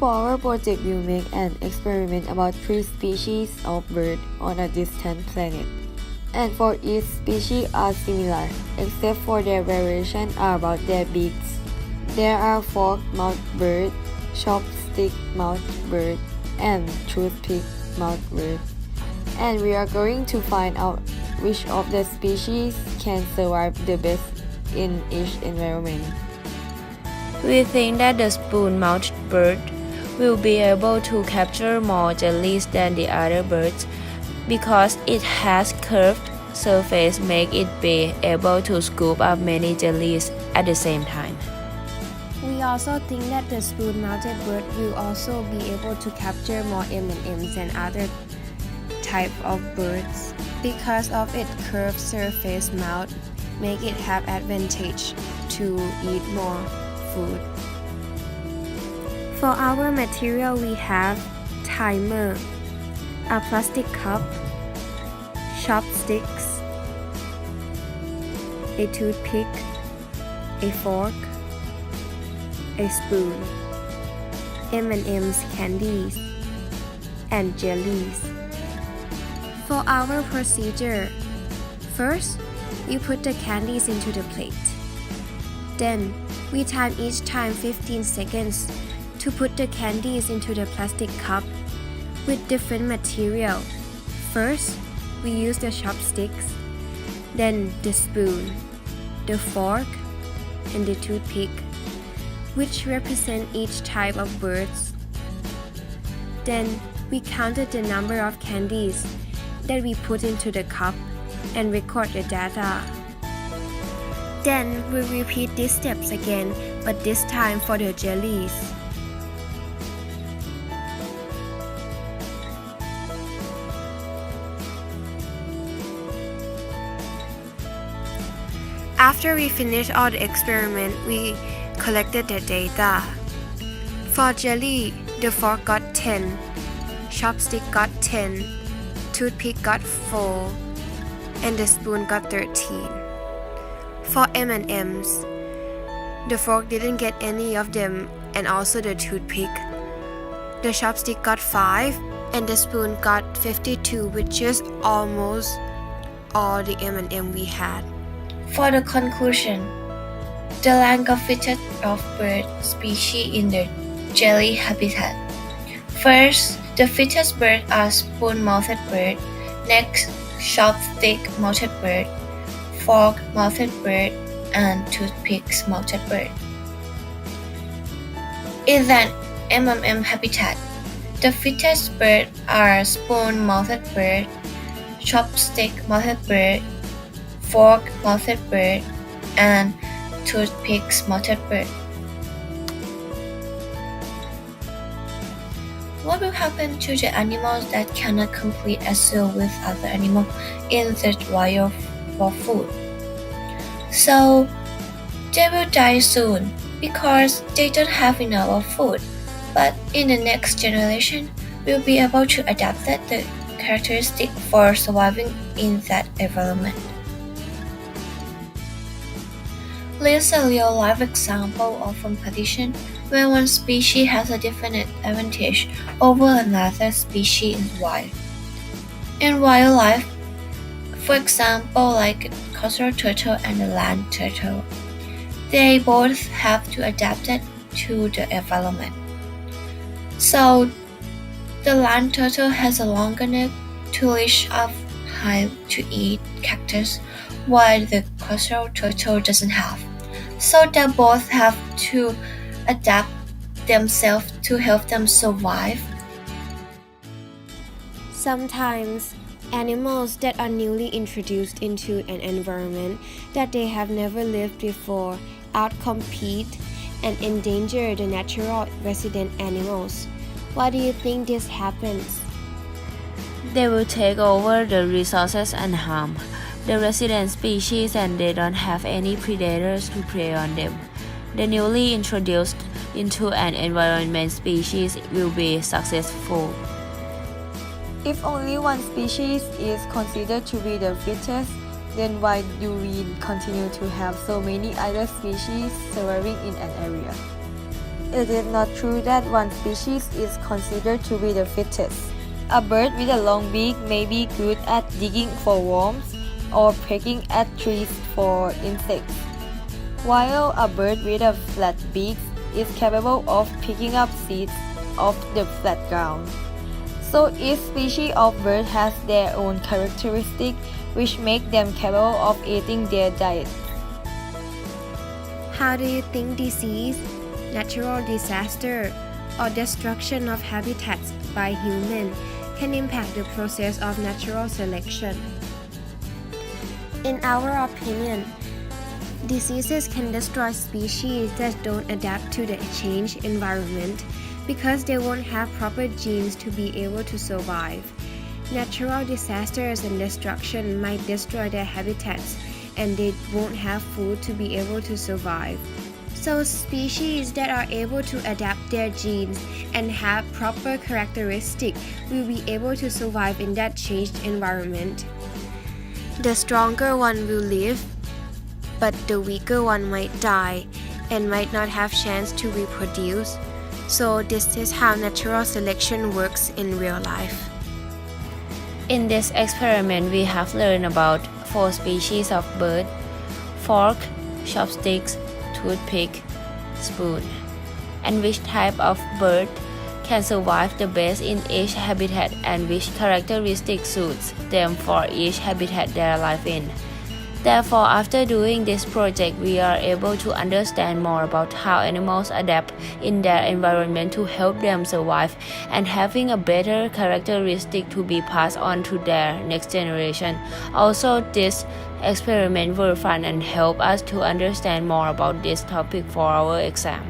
For our project, we'll make an experiment about 3 species of bird on a distant planet. And for each species are similar, except for their variation are about their beaks. There are fork-mouthed bird, chopstick-mouthed bird, and toothpick-mouthed bird. And we are going to find out which of the species can survive the best in each environment. We think that the spoon-mouthed bird will be able to capture more jellies than the other birds because it has curved surface make it be able to scoop up many jellies at the same time. We also think that the spoon-mouthed bird will also be able to capture more M&Ms than other type of birds because of its curved surface mouth make it have advantage to eat more food. For our material we have timer, a plastic cup, chopsticks, a toothpick, a fork, a spoon, M&M's candies, and jellies. For our procedure, first, we put the candies into the plate. Then, we time each time 15 seconds to put the candies into the plastic cup with different material. First, we use the chopsticks, then the spoon, the fork, and the toothpick, which represent each type of birds. Then, we counted the number of candies that we put into the cup and record the data. Then we repeat these steps again, but this time for the jellies. After we finished all the experiment, we collected the data. For jelly, the fork got 10, chopstick got 10, toothpick got 4, and the spoon got 13. For M&Ms, the fork didn't get any of them and also the toothpick. The chopstick got 5 and the spoon got 52, which is almost all the M&M we had. For the conclusion, the rank of fittest of bird species in the jelly habitat. First, the fittest birds are spoon-mouthed bird, next chopstick-mouthed bird, fork-mouthed bird, and toothpick-mouthed bird. In an M&M habitat, the fittest birds are spoon-mouthed bird, chopstick-mouthed bird, fork-mouthed bird, and toothpick-mouthed bird. What will happen to the animals that cannot compete as well with other animals in the wild for food? So, they will die soon because they don't have enough food. But in the next generation, we'll be able to adapt the characteristic for surviving in that environment. List a real-life example of competition where one species has a definite advantage over another species in the wild. In wildlife, for example, like coastal turtle and the land turtle, they both have to adapt it to the environment. So, the land turtle has a longer neck to reach up high to eat cactus, while the coastal turtle doesn't have. So they both have to adapt themselves to help them survive. Sometimes, animals that are newly introduced into an environment that they have never lived before outcompete and endanger the natural resident animals. Why do you think this happens? They will take over the resources and harm the resident species, and they don't have any predators to prey on them. The newly introduced into an environment species will be successful. If only one species is considered to be the fittest, then why do we continue to have so many other species surviving in an area? it is not true that one species is considered to be the fittest. A bird with a long beak may be good at digging for worms or pecking at trees for insects, while a bird with a flat beak is capable of picking up seeds off the flat ground. So each species of bird has their own characteristics which make them capable of eating their diet. How do you think disease, natural disaster, or destruction of habitats by humans can impact the process of natural selection? In our opinion, diseases can destroy species that don't adapt to the changed environment because they won't have proper genes to be able to survive. Natural disasters and destruction might destroy their habitats and they won't have food to be able to survive. So species that are able to adapt their genes and have proper characteristics will be able to survive in that changed environment. The stronger one will live, but the weaker one might die and might not have chance to reproduce. So this is how natural selection works in real life. In this experiment, we have learned about 4 species of bird: fork, chopsticks, toothpick, spoon, and which type of bird can survive the best in each habitat and which characteristic suits them for each habitat they live in. Therefore, after doing this project, we are able to understand more about how animals adapt in their environment to help them survive and having a better characteristic to be passed on to their next generation. Also, this experiment were fun and help us to understand more about this topic for our exam.